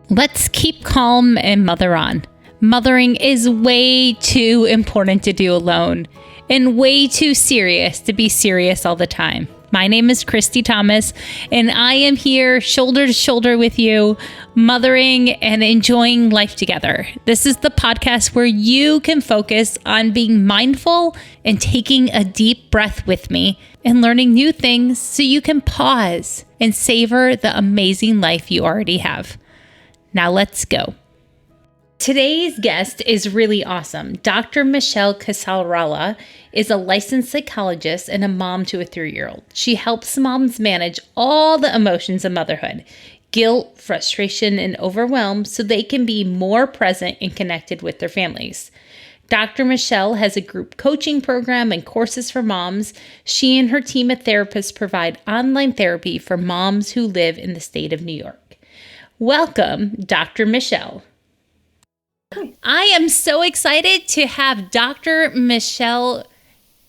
Let's keep calm and mother on. Mothering is way too important to do alone and way too serious to be serious all the time. My name is Christy Thomas, and I am here shoulder to shoulder with you, mothering and enjoying life together. This is the podcast where you can focus on being mindful and taking a deep breath with me and learning new things so you can pause and savor the amazing life you already have. Now let's go. Today's guest is really awesome. Dr. Michelle Casarella is a licensed psychologist and a mom to a 3-year-old. She helps moms manage all the emotions of motherhood, guilt, frustration, and overwhelm so they can be more present and connected with their families. Dr. Michelle has a group coaching program and courses for moms. She and her team of therapists provide online therapy for moms who live in the state of New York. Welcome, Dr. Michelle. I am so excited to have Dr. Michelle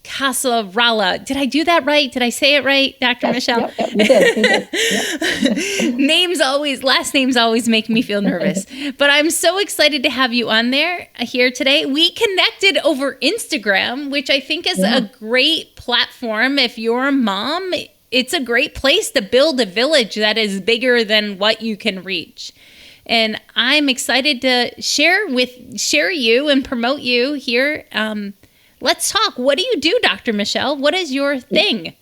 Casarella. Did I do that right? Did I say it right, Dr. Michelle? Yep, you did. Yep. Last names always make me feel nervous. But I'm so excited to have you on here today. We connected over Instagram, which I think is a great platform. If you're a mom, it's a great place to build a village that is bigger than what you can reach. And I'm excited to share you and promote you here. Let's talk. What do you do, Dr. Michelle? What is your thing?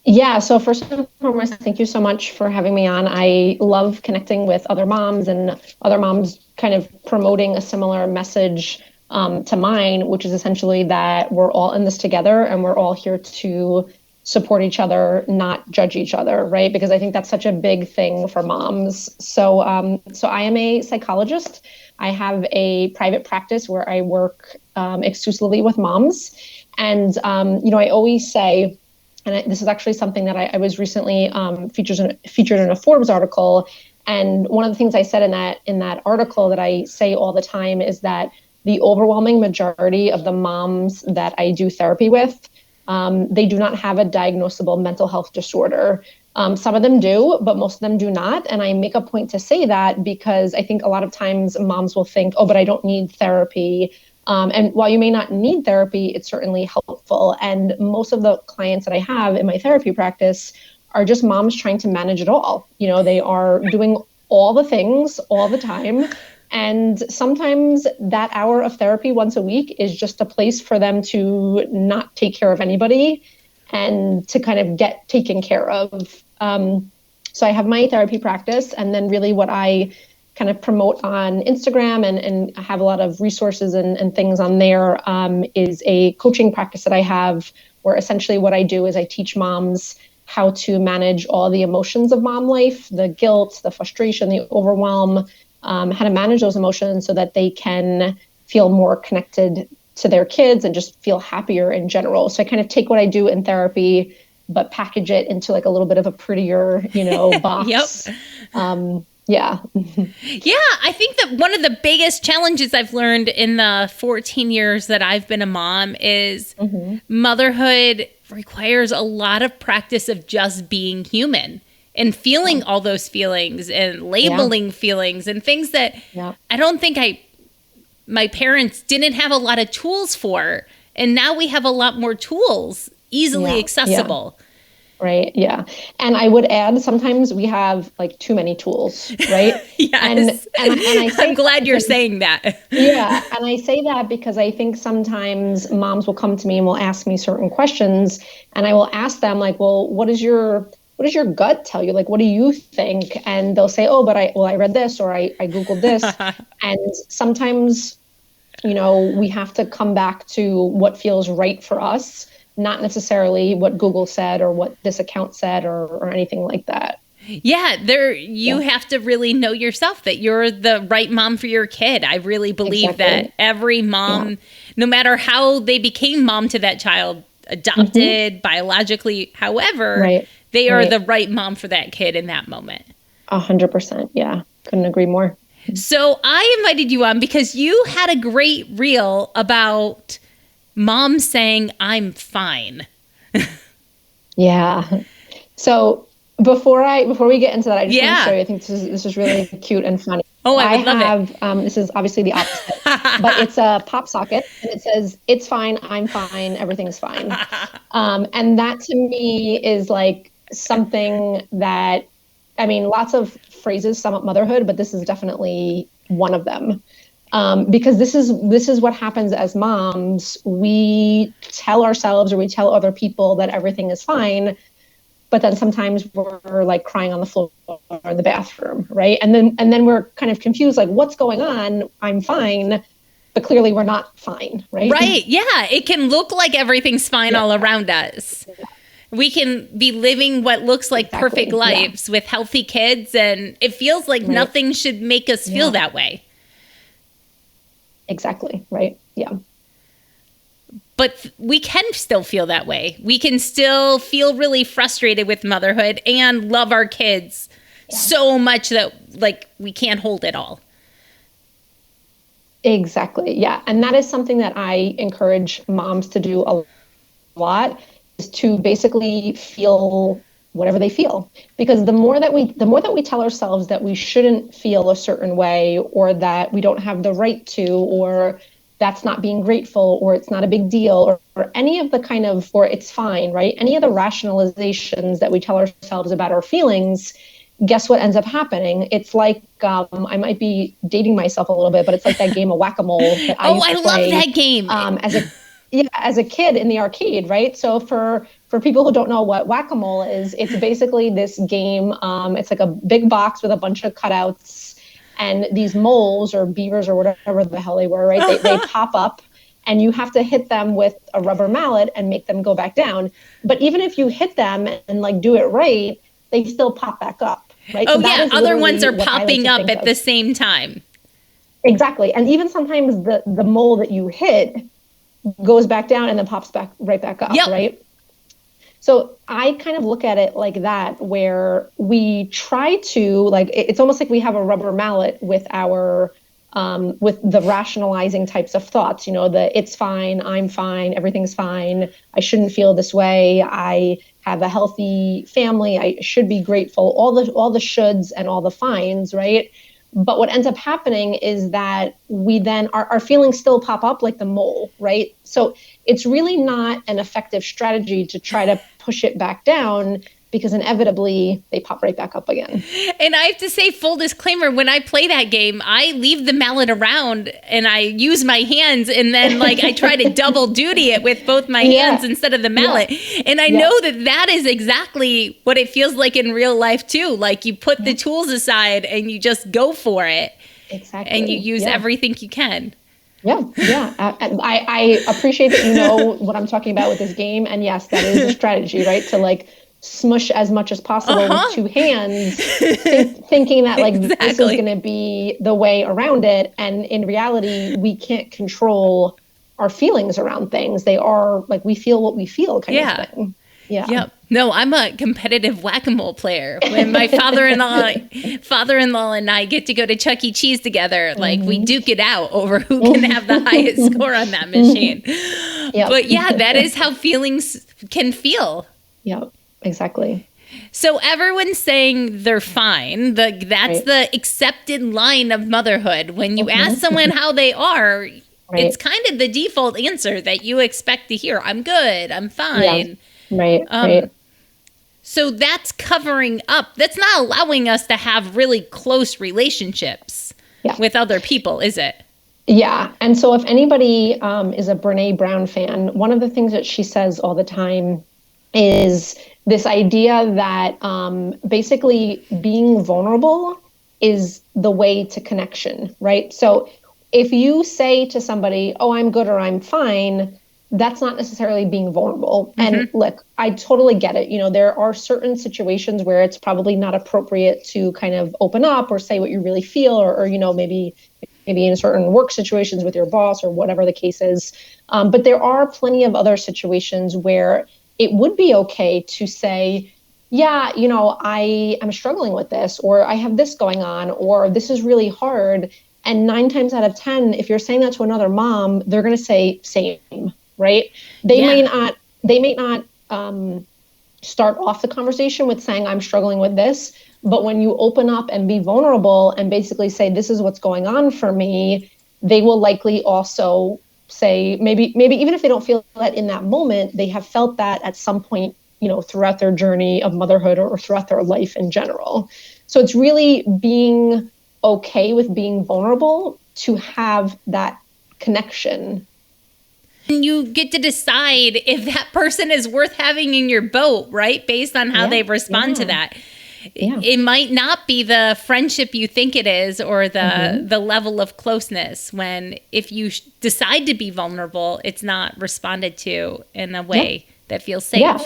Yeah, so first and foremost, thank you so much for having me on. I love connecting with other moms and other moms kind of promoting a similar message to mine, which is essentially that we're all in this together and we're all here to support each other, not judge each other, right? Because I think that's such a big thing for moms. So I am a psychologist. I have a private practice where I work exclusively with moms. And, I always say, and this is actually something that I was recently featured in a Forbes article. And one of the things I said in that article that I say all the time is that the overwhelming majority of the moms that I do therapy with, they do not have a diagnosable mental health disorder. Some of them do, but most of them do not. And I make a point to say that because I think a lot of times moms will think, oh, but I don't need therapy. And while you may not need therapy, it's certainly helpful. And most of the clients that I have in my therapy practice are just moms trying to manage it all. They are doing all the things all the time. And sometimes that hour of therapy once a week is just a place for them to not take care of anybody and to kind of get taken care of. So I have my therapy practice, and then really what I kind of promote on Instagram and I have a lot of resources and things on there is a coaching practice that I have where essentially what I do is I teach moms how to manage all the emotions of mom life, the guilt, the frustration, the overwhelm, how to manage those emotions so that they can feel more connected to their kids and just feel happier in general. So I kind of take what I do in therapy, but package it into like a little bit of a prettier, box. Yep. Yeah. Yeah. I think that one of the biggest challenges I've learned in the 14 years that I've been a mom is motherhood requires a lot of practice of just being human. And feeling all those feelings and labeling feelings and things that I don't think my parents didn't have a lot of tools for. And now we have a lot more tools easily accessible. Yeah. Right. Yeah. And I would add, sometimes we have like too many tools, right? Yes. And I'm glad you're saying that. Yeah. And I say that because I think sometimes moms will come to me and will ask me certain questions, and I will ask them like, well, what does your gut tell you? Like, what do you think? And they'll say, oh, but I read this, or I Googled this. And sometimes, we have to come back to what feels right for us, not necessarily what Google said or what this account said or anything like that. Yeah, you have to really know yourself that you're the right mom for your kid. I really believe that every mom, no matter how they became mom to that child, adopted, biologically, however, they are the right mom for that kid in that moment. 100%. Yeah. Couldn't agree more. So I invited you on because you had a great reel about mom saying, I'm fine. Yeah. So Before we get into that, I just want to show you. I think this is really cute and funny. Oh, I would love it. This is obviously the opposite, but it's a pop socket, and it says, "It's fine, I'm fine, everything's fine." And that to me is like something that, I mean, lots of phrases sum up motherhood, but this is definitely one of them. Because this is what happens as moms. We tell ourselves or we tell other people that everything is fine, but then sometimes we're like crying on the floor in the bathroom, right? And then we're kind of confused, like, what's going on? I'm fine, but clearly we're not fine, right? Right. Yeah. It can look like everything's fine all around us. We can be living what looks like perfect lives with healthy kids, and it feels like nothing should make us feel that way. Exactly. Right. Yeah. But we can still feel that way. We can still feel really frustrated with motherhood and love our kids so much that like we can't hold it all. Exactly. Yeah. And that is something that I encourage moms to do a lot, is to basically feel whatever they feel. Because the more that we tell ourselves that we shouldn't feel a certain way, or that we don't have the right to, or that's not being grateful, or it's not a big deal, or any of the kind of, or it's fine, right? Any of the rationalizations that we tell ourselves about our feelings, guess what ends up happening? It's like, I might be dating myself a little bit, but it's like that game of whack-a-mole that I used to play. Love that game. As a kid in the arcade, right? So for people who don't know what whack-a-mole is, it's basically this game. It's like a big box with a bunch of cutouts, and these moles or beavers or whatever the hell they were, right? They pop up, and you have to hit them with a rubber mallet and make them go back down. But even if you hit them and like do it right, they still pop back up, right? Oh, so yeah. Other ones are popping up at the same time. Exactly. And even sometimes the mole that you hit goes back down and then pops right back up, right? So I kind of look at it like that, where we try to, like, it's almost like we have a rubber mallet with our, with the rationalizing types of thoughts, you know, it's fine, I'm fine, everything's fine, I shouldn't feel this way, I have a healthy family, I should be grateful, all the shoulds and all the fines, right? But what ends up happening is that we then, our feelings still pop up like the mole, right? So it's really not an effective strategy to try to push it back down, because inevitably they pop right back up again. And I have to say, full disclaimer, when I play that game, I leave the mallet around and I use my hands, and then like I try to double duty it with both my hands instead of the mallet. And I know that is exactly what it feels like in real life too. Like you put the tools aside and you just go for it. Exactly. And you use everything you can. Yeah. I appreciate that you know what I'm talking about with this game. And yes, that is a strategy, right? To like smush as much as possible with two hands, thinking that like this is going to be the way around it. And in reality, we can't control our feelings around things. They are like, we feel what we feel kind of thing. Yeah. Yep. No, I'm a competitive whack-a-mole player. When my father-in-law and I get to go to Chuck E. Cheese together, like we duke it out over who can have the highest score on that machine. But yeah, that is how feelings can feel. Yep. Exactly. So everyone's saying they're fine. That's the accepted line of motherhood. When you ask someone how they are, it's kind of the default answer that you expect to hear. I'm good. I'm fine. Yeah. Right. So that's covering up. That's not allowing us to have really close relationships with other people, is it? Yeah. And so if anybody is a Brene Brown fan, one of the things that she says all the time is this idea that basically being vulnerable is the way to connection, right? So if you say to somebody, oh, I'm good or I'm fine, that's not necessarily being vulnerable. And look, I totally get it. You know, there are certain situations where it's probably not appropriate to kind of open up or say what you really feel, or you know, maybe in certain work situations with your boss or whatever the case is. But there are plenty of other situations where it would be okay to say, yeah, you know, I'm struggling with this, or I have this going on, or this is really hard. And 9 times out of 10, if you're saying that to another mom, they're going to say same, right? They may not start off the conversation with saying, I'm struggling with this. But when you open up and be vulnerable and basically say, this is what's going on for me, they will likely also say, maybe even if they don't feel that in that moment, they have felt that at some point, throughout their journey of motherhood or throughout their life in general. So it's really being okay with being vulnerable to have that connection. And you get to decide if that person is worth having in your boat, right? Based on how they respond to that. Yeah. It might not be the friendship you think it is, or the level of closeness, when if you decide to be vulnerable, it's not responded to in a way that feels safe. Yeah,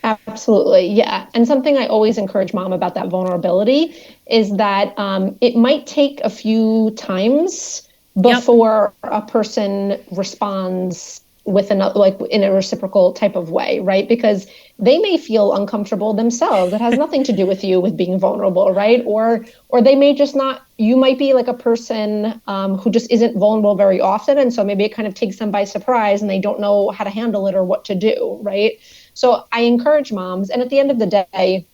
absolutely. Yeah. And something I always encourage mom about that vulnerability is that it might take a few times before a person responds with another, like in a reciprocal type of way, right? Because they may feel uncomfortable themselves. It has nothing to do with you with being vulnerable, right? Or they may just not, you might be like a person who just isn't vulnerable very often. And so maybe it kind of takes them by surprise and they don't know how to handle it or what to do, right? So I encourage moms, and at the end of the day,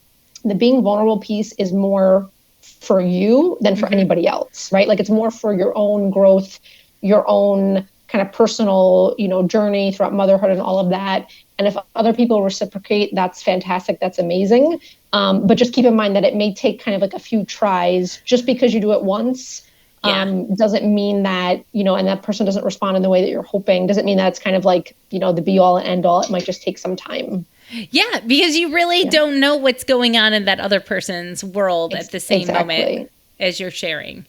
the being vulnerable piece is more for you than for anybody else, right? Like it's more for your own growth, your own kind of personal, journey throughout motherhood and all of that. And if other people reciprocate, that's fantastic. That's amazing. But just keep in mind that it may take kind of like a few tries. Just because you do it once doesn't mean that, and that person doesn't respond in the way that you're hoping, doesn't mean that it's kind of like, the be all and end all. It might just take some time. Yeah, because you really don't know what's going on in that other person's world at the same moment as you're sharing.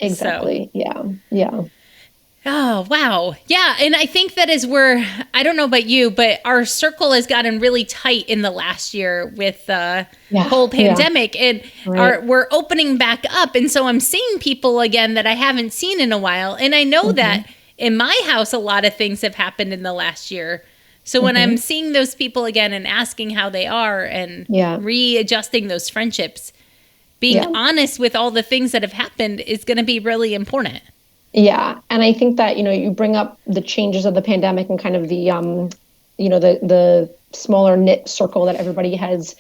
Exactly. So. Yeah. Oh, wow. Yeah. And I think that I don't know about you, but our circle has gotten really tight in the last year with the whole pandemic, and we're opening back up. And so I'm seeing people again that I haven't seen in a while. And I know that in my house, a lot of things have happened in the last year. So when I'm seeing those people again and asking how they are and readjusting those friendships, being honest with all the things that have happened is going to be really important. Yeah. And I think that, you bring up the changes of the pandemic and kind of the, the smaller knit circle that everybody has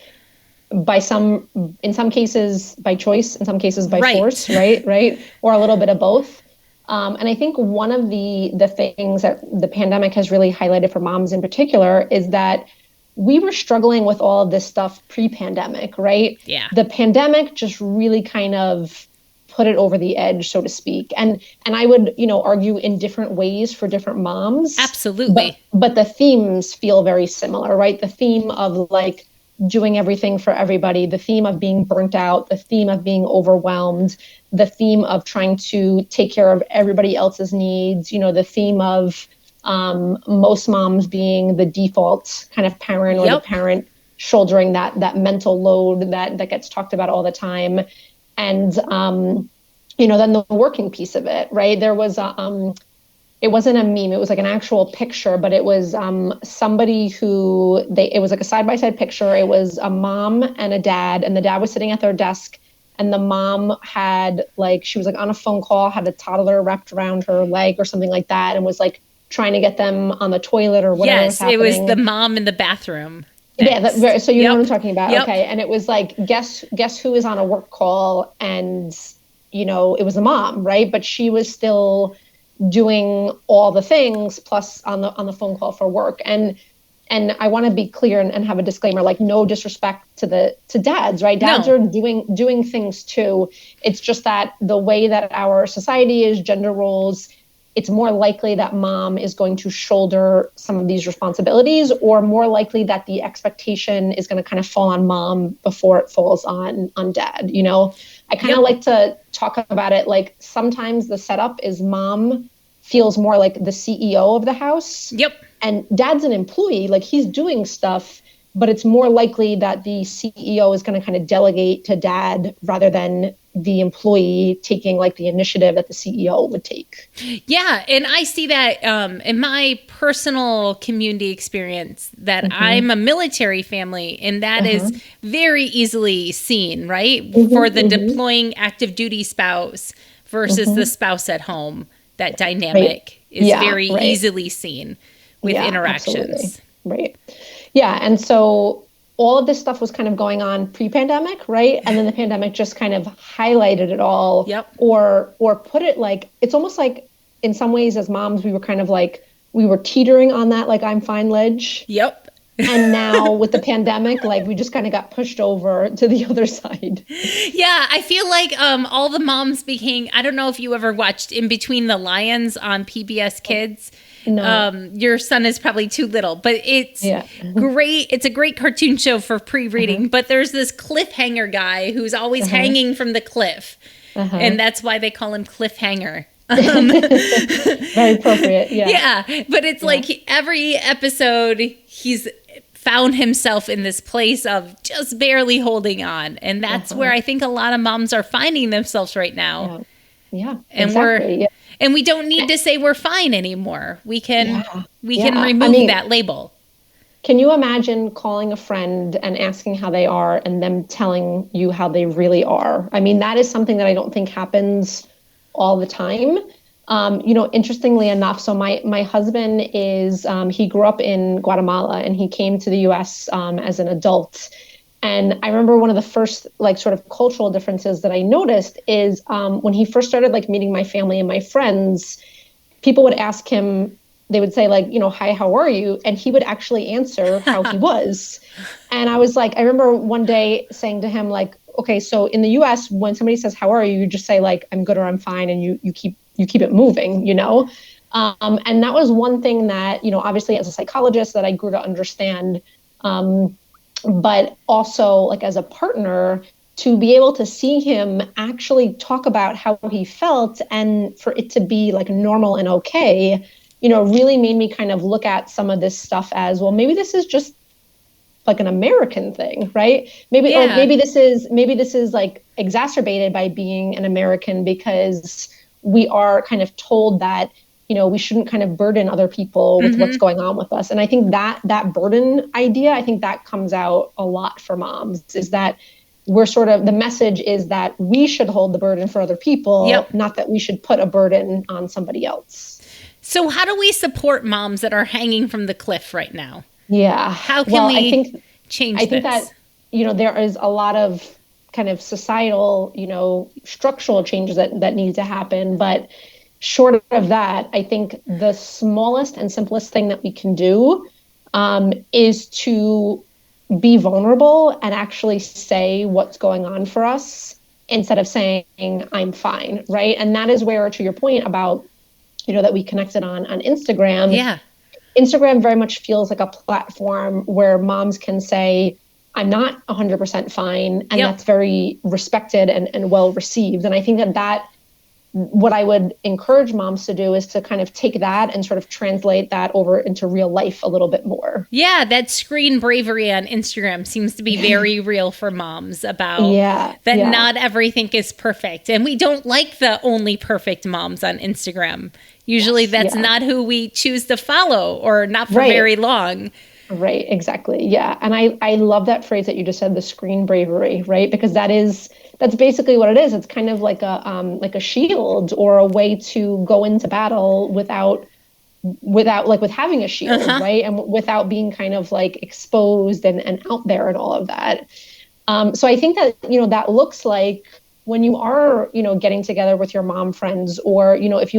in some cases by choice, in some cases by force, right. Or a little bit of both. And I think one of the things that the pandemic has really highlighted for moms in particular is that we were struggling with all of this stuff pre-pandemic, right? Yeah. The pandemic just really kind of put it over the edge, so to speak. And I would, argue in different ways for different moms. Absolutely. But the themes feel very similar, right? The theme of like doing everything for everybody, the theme of being burnt out, the theme of being overwhelmed, the theme of trying to take care of everybody else's needs, the theme of most moms being the default kind of parent or the parent shouldering that mental load that gets talked about all the time. And, then the working piece of it, right? There was, it wasn't a meme. It was like an actual picture, but it was somebody it was like a side-by-side picture. It was a mom and a dad, and the dad was sitting at their desk, and the mom she was like on a phone call, had a toddler wrapped around her leg or something like that, and was like trying to get them on the toilet or whatever was happening. Yes, it was the mom in the bathroom. Yeah, so you know what I'm talking about. Okay. And it was like, guess who is on a work call? And, it was the mom, right? But she was still doing all the things plus on the phone call for work. And I want to be clear and have a disclaimer, like no disrespect to dads, right? Dads are doing things too. It's just that the way that our society is, gender roles, it's more likely that mom is going to shoulder some of these responsibilities, or more likely that the expectation is going to kind of fall on mom before it falls on dad. I kind of like to talk about it like sometimes the setup is mom feels more like the CEO of the house. Yep. And dad's an employee, like he's doing stuff, but it's more likely that the CEO is going to kind of delegate to dad rather than the employee taking like the initiative that the CEO would take. Yeah. And I see that in my personal community experience that I'm a military family, and that is very easily seen, right? For the deploying active duty spouse versus the spouse at home, that dynamic is very easily seen with interactions. Absolutely. Right. Yeah. And so all of this stuff was kind of going on pre-pandemic, right? And then the pandemic just kind of highlighted it all. Yep. Or put it like, it's almost like in some ways as moms, we were kind of like, we were teetering on that, like, I'm fine ledge. Yep. And now with the pandemic, like, we just kind of got pushed over to the other side. Yeah, I feel like all the moms became, I don't know if you ever watched In Between the Lions on PBS Kids. No. Your son is probably too little, but it's great. It's a great cartoon show for pre-reading, but there's this cliffhanger guy who's always hanging from the cliff. And that's why they call him Cliffhanger. Very appropriate. Yeah. Yeah. But it's like every episode he's found himself in this place of just barely holding on. And that's where I think a lot of moms are finding themselves right now. Yeah. And exactly. and we don't need to say we're fine anymore. We can remove that label. Can you imagine calling a friend and asking how they are and them telling you how they really are? I mean, that is something that I don't think happens all the time. Interestingly enough, so my husband is, he grew up in Guatemala and he came to the US as an adult. And I remember one of the first like sort of cultural differences that I noticed is when he first started like meeting my family and my friends, people would ask him, they would say like, hi, how are you? And he would actually answer how he was. And I was like, I remember one day saying to him like, okay, so in the US, when somebody says, how are you? You just say like, I'm good or I'm fine. And you keep it moving, And that was one thing that, obviously as a psychologist that I grew to understand, but also like as a partner to be able to see him actually talk about how he felt and for it to be like normal and okay, really made me kind of look at some of this stuff as, well, maybe this is just like an American thing, right? Maybe this is like exacerbated by being an American because we are kind of told that, we shouldn't kind of burden other people with what's going on with us. And I think that burden idea, I think that comes out a lot for moms is that we're sort of, the message is that we should hold the burden for other people, not that we should put a burden on somebody else. So how do we support moms that are hanging from the cliff right now? Yeah. How can we change this? I think that, there is a lot of kind of societal, structural changes that need to happen. But short of that, I think the smallest and simplest thing that we can do is to be vulnerable and actually say what's going on for us instead of saying, I'm fine, right? And that is where, to your point about, that we connected on Instagram. Yeah. Instagram very much feels like a platform where moms can say, I'm not 100% fine. And that's very respected and well received. And I think that what I would encourage moms to do is to kind of take that and sort of translate that over into real life a little bit more. Yeah, that screen bravery on Instagram seems to be very real for moms about that not everything is perfect. And we don't like the only perfect moms on Instagram. Usually that's not who we choose to follow or not for very long. Right, exactly. Yeah. And I love that phrase that you just said, the screen bravery, right? Because that's basically what it is. It's kind of like a shield or a way to go into battle without like with having a shield, right? And without being kind of like exposed and out there and all of that. So I think that, that looks like when you are, getting together with your mom friends or, if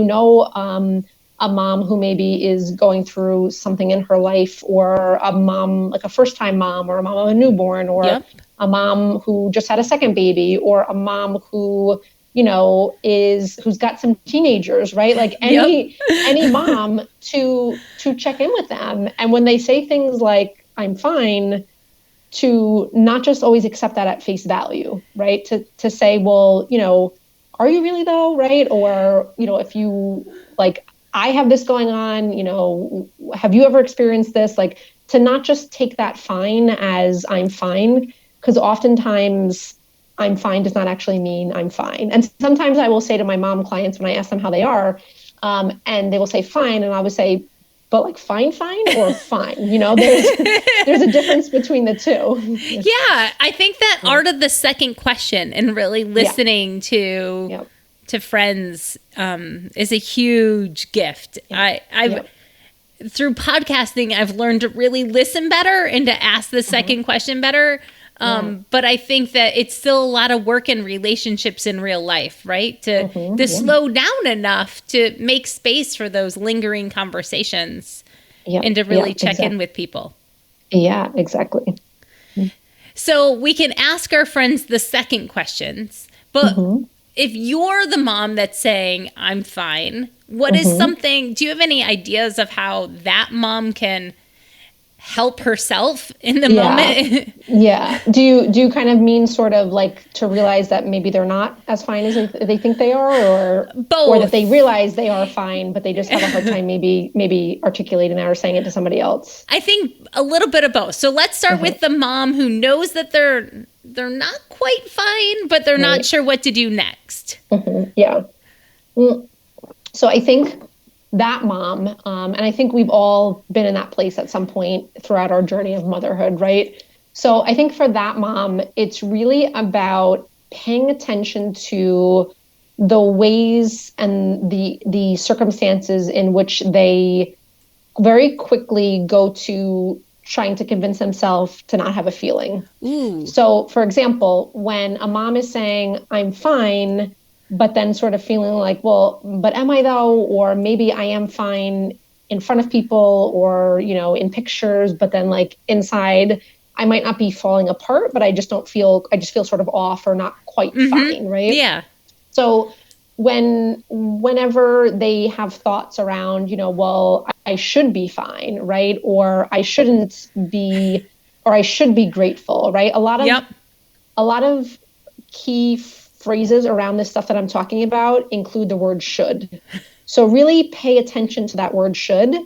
a mom who maybe is going through something in her life or a mom, like a first-time mom or a mom of a newborn or a mom who just had a second baby or a mom who, who's got some teenagers, right? Like any mom to check in with them. And when they say things like, I'm fine, to not just always accept that at face value, right? To say, well, are you really though? Right. Or, if you like, I have this going on, have you ever experienced this? Like to not just take that fine as I'm fine, because oftentimes I'm fine does not actually mean I'm fine. And sometimes I will say to my mom clients when I ask them how they are, and they will say fine. And I would say, but like fine or fine, there's a difference between the two. Yeah. I think that art of the second question and really listening to friends is a huge gift. through podcasting, I've learned to really listen better and to ask the second question better. But I think that it's still a lot of work in relationships in real life, right? To slow down enough to make space for those lingering conversations and to really check in with people. Yeah, exactly. So we can ask our friends the second questions, but if you're the mom that's saying, I'm fine, what is something, do you have any ideas of how that mom can help herself in the moment? Do you kind of mean sort of like to realize that maybe they're not as fine as they think they are, or both, or that they realize they are fine, but they just have a hard time maybe articulating that or saying it to somebody else? I think a little bit of both. So let's start with the mom who knows that they're not quite fine, but they're not sure what to do next. Yeah. So I think that mom, and I think we've all been in that place at some point throughout our journey of motherhood, right? So I think for that mom, it's really about paying attention to the ways and the circumstances in which they very quickly go to trying to convince themselves to not have a feeling. So, for example, when a mom is saying, I'm fine, but then sort of feeling like, well, but am I though? Or maybe I am fine in front of people or, in pictures, but then like inside, I might not be falling apart, but I just feel sort of off or not quite fine, right? Yeah. So whenever they have thoughts around, well, I should be fine, right? Or I shouldn't be, or I should be grateful, right? A lot of key phrases around this stuff that I'm talking about include the word should. So really pay attention to that word should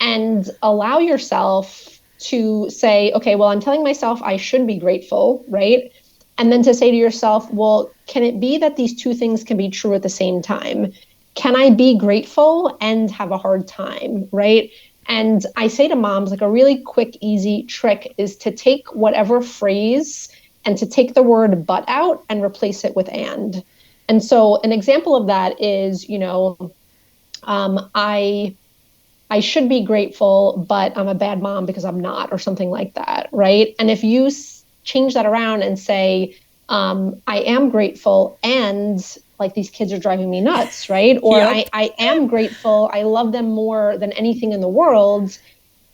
and allow yourself to say, okay, well, I'm telling myself I should be grateful, right? And then to say to yourself, well, can it be that these two things can be true at the same time? Can I be grateful and have a hard time, right? And I say to moms, like a really quick, easy trick is to take whatever phrase and to take the word but out and replace it with and. And so an example of that is, I should be grateful, but I'm a bad mom because I'm not, or something like that, right? And if you change that around and say, I am grateful and like these kids are driving me nuts, right? Or I am grateful, I love them more than anything in the world,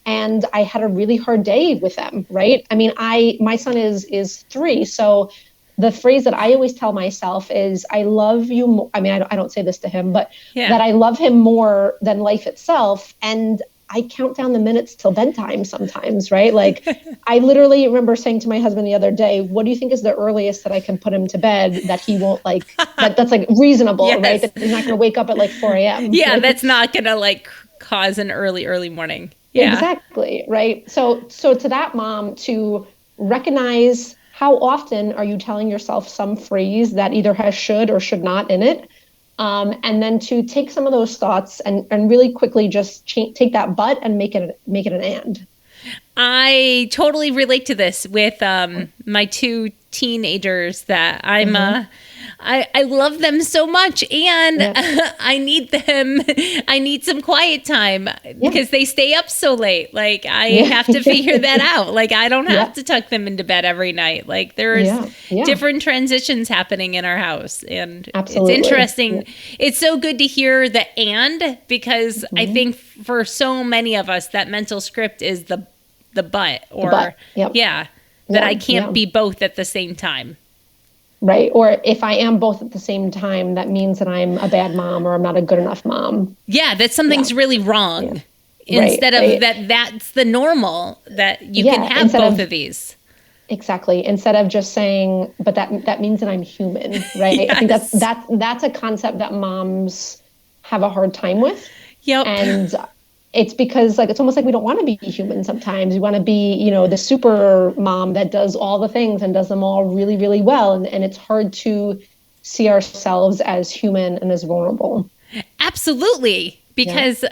and I had a really hard day with them, right? I mean, my son is 3, so the phrase that I always tell myself is, I love you. I mean, I don't say this to him, but that I love him more than life itself. And I count down the minutes till bedtime sometimes, right? Like I literally remember saying to my husband the other day, what do you think is the earliest that I can put him to bed that he won't like, that's like reasonable, right? That he's not going to wake up at like 4 a.m. Yeah, right? That's not going to like cause an early morning. Yeah. Exactly, right? So to that mom, to recognize how often are you telling yourself some phrase that either has should or should not in it? And then to take some of those thoughts and really quickly just take that but and make it an and. I totally relate to this with my 2 teenagers that I'm I love them so much, and I need some quiet time because they stay up so late. Like I have to figure that out. Like I don't have to tuck them into bed every night. Like there's different transitions happening in our house, and it's interesting. It's so good to hear the and, because I think for so many of us that mental script is the but, or that I can't be both at the same time. Right. Or if I am both at the same time, that means that I'm a bad mom or I'm not a good enough mom. Yeah, that something's really wrong. Instead of that's the normal, that you can have both of these. Exactly. Instead of just saying, but that means that I'm human, right? I think that's a concept that moms have a hard time with. Yep. And it's because like it's almost like we don't want to be human sometimes. We want to be, the super mom that does all the things and does them all really, really well. And it's hard to see ourselves as human and as vulnerable. Absolutely. Because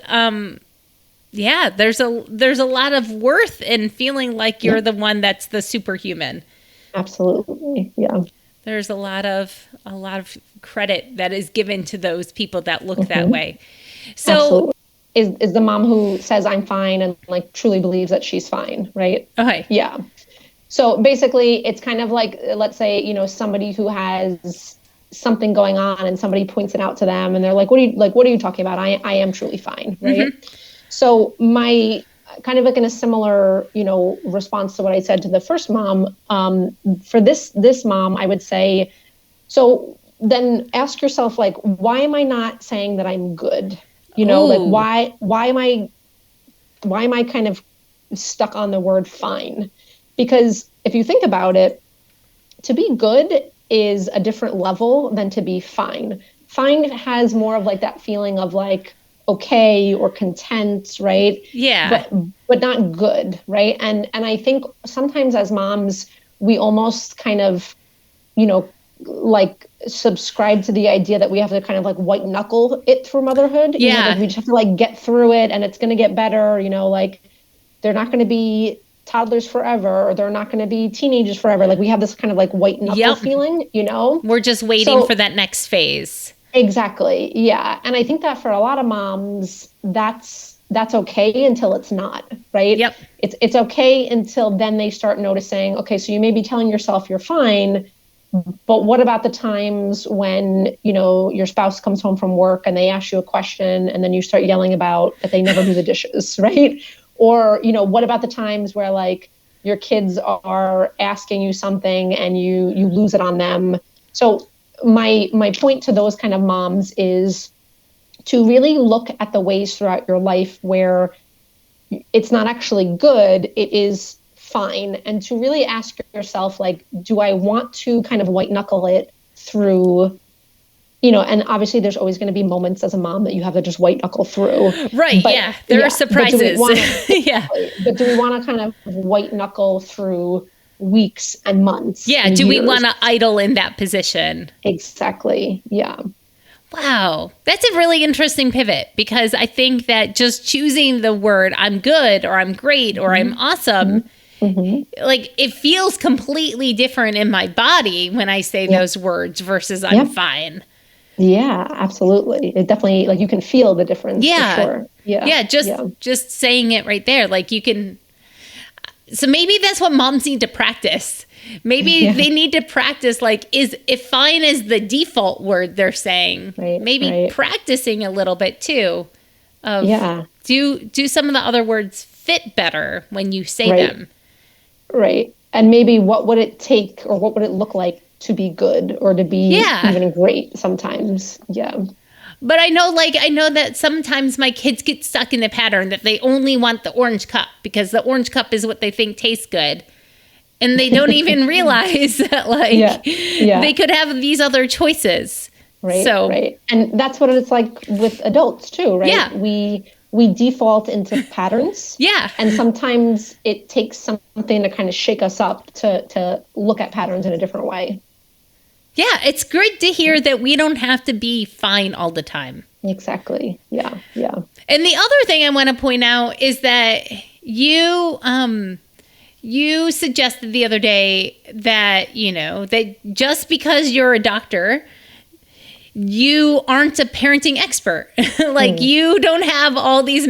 there's a lot of worth in feeling like you're the one that's the superhuman. Absolutely. Yeah. There's a lot of credit that is given to those people that look that way. So Absolutely. is the mom who says I'm fine and like truly believes that she's fine, right? Okay. Yeah. So basically it's kind of like, let's say, somebody who has something going on and somebody points it out to them and they're like, what are you talking about? I am truly fine, right? Mm-hmm. So my kind of like in a similar, response to what I said to the first mom, for this mom, I would say, so then ask yourself, like, why am I not saying that I'm good? Like why am I kind of stuck on the word fine? Because if you think about it, to be good is a different level than to be fine. Fine has more of like that feeling of like okay or content, right? Yeah. But not good, right? And I think sometimes as moms, we almost kind of, like subscribe to the idea that we have to kind of like white knuckle it through motherhood. Yeah. Like we just have to like get through it and it's going to get better, like they're not going to be toddlers forever, or they're not going to be teenagers forever. Like we have this kind of like white knuckle feeling, We're just waiting for that next phase. Exactly. Yeah. And I think that for a lot of moms, that's okay until it's not, right? Yep. It's okay until then they start noticing, okay, so you may be telling yourself you're fine, but what about the times when, your spouse comes home from work and they ask you a question and then you start yelling about that they never do the dishes, right? Or, what about the times where like your kids are asking you something and you lose it on them? So my point to those kind of moms is to really look at the ways throughout your life where it's not actually good, it is fine. And to really ask yourself, like, do I want to kind of white knuckle it through, and obviously there's always going to be moments as a mom that you have to just white knuckle through. Right. Yeah. There are surprises. Yeah. But do we want to kind of white knuckle through weeks and months? Yeah. And do years? We want to idle in that position? Exactly. Yeah. Wow. That's a really interesting pivot, because I think that just choosing the word I'm good or I'm great or I'm awesome, like it feels completely different in my body when I say those words versus I'm fine. Yeah, absolutely. It definitely, like, you can feel the difference. Yeah. For sure. Yeah. Yeah. Just saying it right there. Like you can. So maybe that's what moms need to practice. Maybe they need to practice, like, if fine is the default word they're saying, maybe practicing a little bit too. Do some of the other words fit better when you say them? Right. And maybe what would it take, or what would it look like to be good or to be even great sometimes? Yeah. But I know that sometimes my kids get stuck in the pattern that they only want the orange cup because the orange cup is what they think tastes good. And they don't even realize that, like, they could have these other choices. Right. Right. And that's what it's like with adults too, right? Yeah. We default into patterns. Yeah. And sometimes it takes something to kind of shake us up to look at patterns in a different way. Yeah. It's good to hear that we don't have to be fine all the time. Exactly. Yeah. Yeah. And the other thing I want to point out is that you suggested the other day that, that just because you're a doctor, you aren't a parenting expert. Like you don't have all these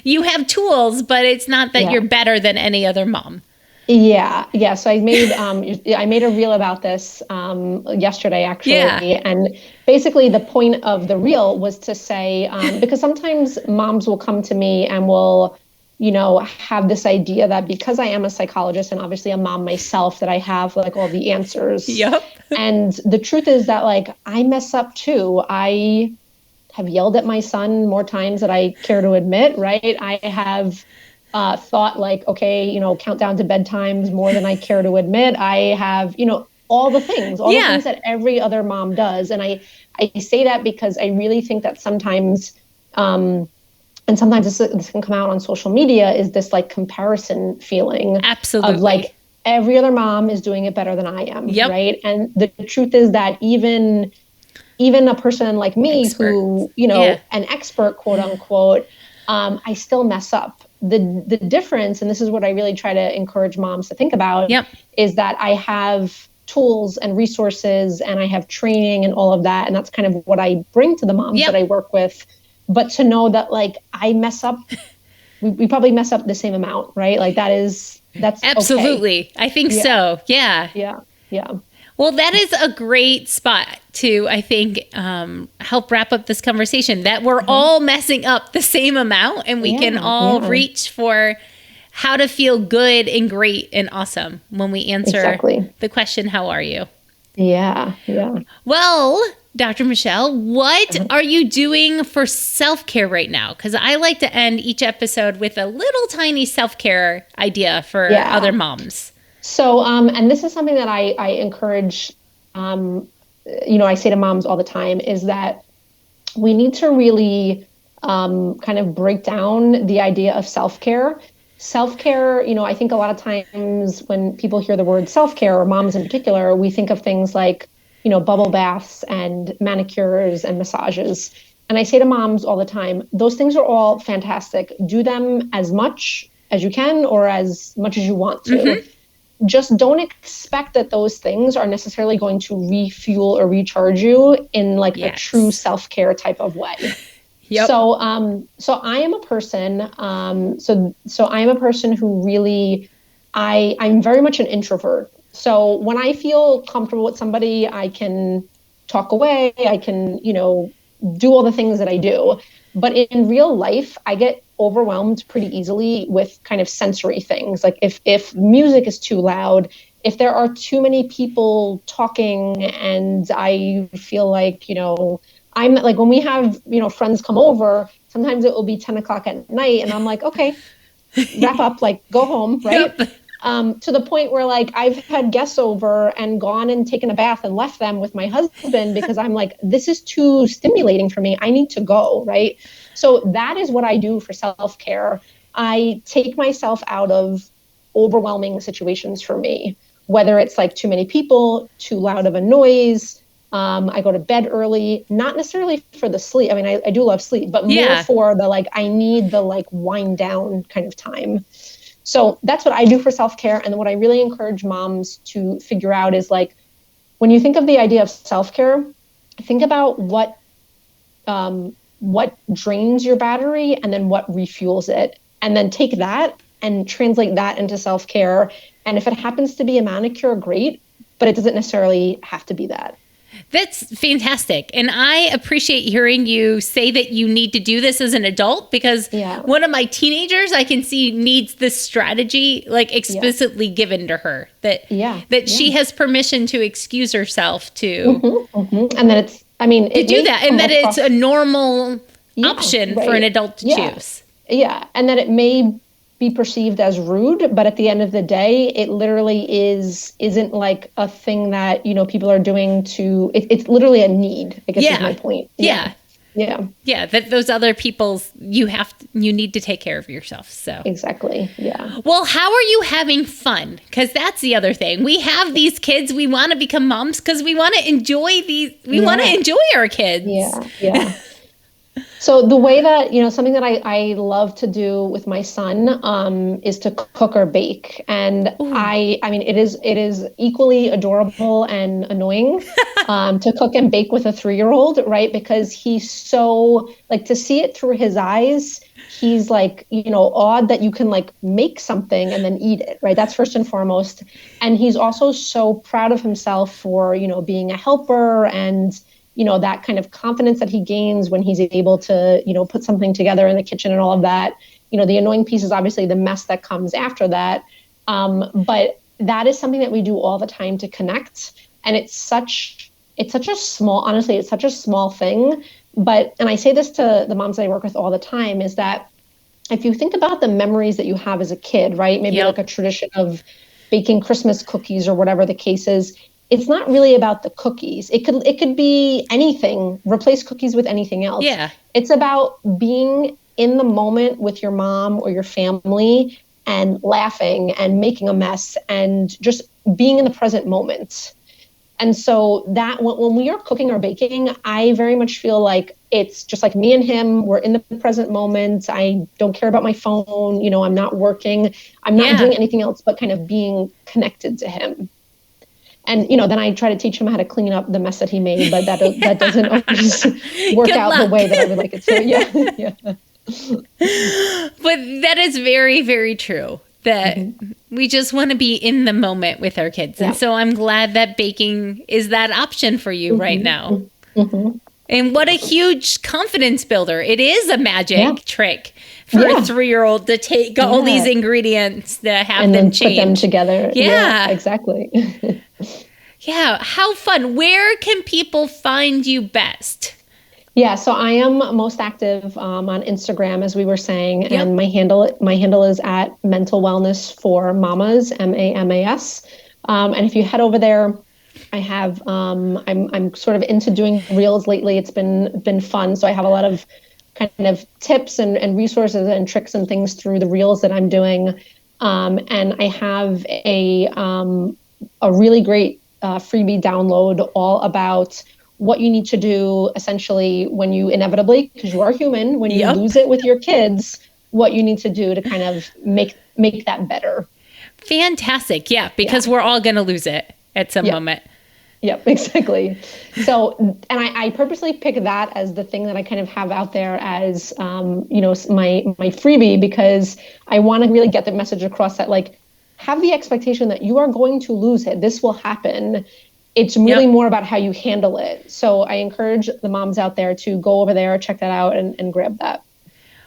you have tools, but it's not that you're better than any other mom. Yeah. Yeah. So I made a reel about this yesterday, actually. Yeah. And basically the point of the reel was to say, because sometimes moms will come to me and will, have this idea that because I am a psychologist and obviously a mom myself, that I have like all the answers. Yep. And the truth is that, like, I mess up too. I have yelled at my son more times than I care to admit, right? I have thought like, okay, count down to bedtimes more than I care to admit. I have, all the things that every other mom does. And I say that because I really think that sometimes, and sometimes this can come out on social media, is this like comparison feeling. Absolutely. Of like every other mom is doing it better than I am. Yep. Right. And the truth is that even a person like me who, an expert, quote unquote, I still mess up. The difference, and this is what I really try to encourage moms to think about, is that I have tools and resources and I have training and all of that. And that's kind of what I bring to the moms that I work with, but to know that like I mess up, we probably mess up the same amount, right? Like that's Absolutely. Okay. I think so. Yeah. Yeah. Yeah. Well, that is a great spot to, I think, help wrap up this conversation, that we're all messing up the same amount, and we can all reach for how to feel good and great and awesome when we answer the question, how are you? Yeah. Yeah. Well, Dr. Michelle, what are you doing for self-care right now? Because I like to end each episode with a little tiny self-care idea for other moms. So, and this is something that I encourage, I say to moms all the time, is that we need to really kind of break down the idea of self-care. Self-care, I think a lot of times when people hear the word self-care, or moms in particular, we think of things like, bubble baths and manicures and massages. And I say to moms all the time, those things are all fantastic. Do them as much as you can or as much as you want to. Just don't expect that those things are necessarily going to refuel or recharge you in like a true self-care type of way. So I am a person, so I am a person who really, I'm very much an introvert. So when I feel comfortable with somebody, I can talk away, I can, do all the things that I do. But in real life, I get overwhelmed pretty easily with kind of sensory things. Like if music is too loud, if there are too many people talking, and I feel like, I'm like, when we have, friends come over, sometimes it will be 10 o'clock at night and I'm like, okay, wrap up, like go home. Right. To the point where like I've had guests over and gone and taken a bath and left them with my husband because I'm like, this is too stimulating for me. I need to go. Right. So that is what I do for self-care. I take myself out of overwhelming situations for me, whether it's like too many people, too loud of a noise. I go to bed early, not necessarily for the sleep. I mean, I do love sleep, but more for the, like, I need the like wind down kind of time. So that's what I do for self-care. And what I really encourage moms to figure out is like, when you think of the idea of self-care, think about what drains your battery and then what refuels it. And then take that and translate that into self-care. And if it happens to be a manicure, great, but it doesn't necessarily have to be that. That's fantastic. And I appreciate hearing you say that you need to do this as an adult, because one of my teenagers I can see needs this strategy like explicitly given to her, that she has permission to excuse herself to. And that it's, to do that, and that it's a normal option for an adult to choose. Yeah. And that it may be perceived as rude, but at the end of the day, it literally isn't like a thing that, people are doing to, it's literally a need, I guess is my point. Yeah. That those other people's, you need to take care of yourself. So exactly. Yeah. Well, how are you having fun? Because that's the other thing. We have these kids, we want to become moms because we want to enjoy want to enjoy our kids. Yeah. So the way that, something that I love to do with my son is to cook or bake. And it is equally adorable and annoying to cook and bake with a 3-year-old, right? Because he's so, like, to see it through his eyes, he's like, awed that you can like make something and then eat it, right? That's first and foremost. And he's also so proud of himself for, being a helper, and that kind of confidence that he gains when he's able to, put something together in the kitchen and all of that. The annoying piece is obviously the mess that comes after that. But that is something that we do all the time to connect. And it's such a small thing. And I say this to the moms that I work with all the time, is that if you think about the memories that you have as a kid, right? Maybe like a tradition of baking Christmas cookies or whatever the case is. It's not really about the cookies. It could be anything. Replace cookies with anything else. Yeah. It's about being in the moment with your mom or your family and laughing and making a mess and just being in the present moment. And so that when we are cooking or baking, I very much feel like it's just like me and him. We're in the present moment. I don't care about my phone. I'm not working. I'm not doing anything else but kind of being connected to him. And, then I try to teach him how to clean up the mess that he made, but that doesn't always work Good out luck. the way that I would like it to. Yeah. But that is very, very true. That we just want to be in the moment with our kids. And so I'm glad that baking is that option for you right now. And what a huge confidence builder. It is a magic trick for a 3-year-old to take all these ingredients, to have and them then change. Put them together. Yeah. Exactly. Yeah. How fun. Where can people find you best? Yeah, so I am most active on Instagram, as we were saying, and my handle is at Mental Wellness for Mamas, MAMAS. And if you head over there, I have I'm sort of into doing reels lately. It's been fun, so I have a lot of kind of tips and resources and tricks and things through the reels that I'm doing. And I have a really great freebie download all about what you need to do essentially when you inevitably, because you are human, when you lose it with your kids, what you need to do to kind of make that better. Fantastic. Yeah, because we're all going to lose it at some moment. Yep, exactly. So, and I purposely pick that as the thing that I kind of have out there as, my freebie, because I want to really get the message across that, like, have the expectation that you are going to lose it. This will happen. It's really more about how you handle it. So I encourage the moms out there to go over there, check that out, and grab that.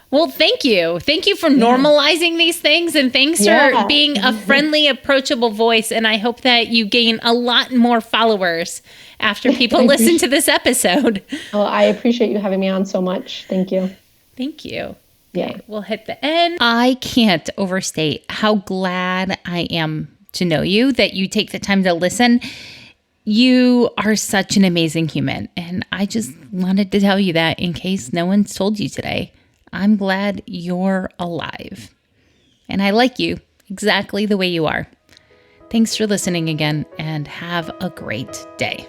Well, thank you. Thank you for normalizing these things, and thanks for being a friendly, approachable voice. And I hope that you gain a lot more followers after people listen to this episode. Well, I appreciate you having me on so much. Thank you. Thank you. Yeah. Okay, we'll hit the end. I can't overstate how glad I am to know you, that you take the time to listen. You are such an amazing human. And I just wanted to tell you that in case no one's told you today. I'm glad you're alive. And I like you exactly the way you are. Thanks for listening again, and have a great day.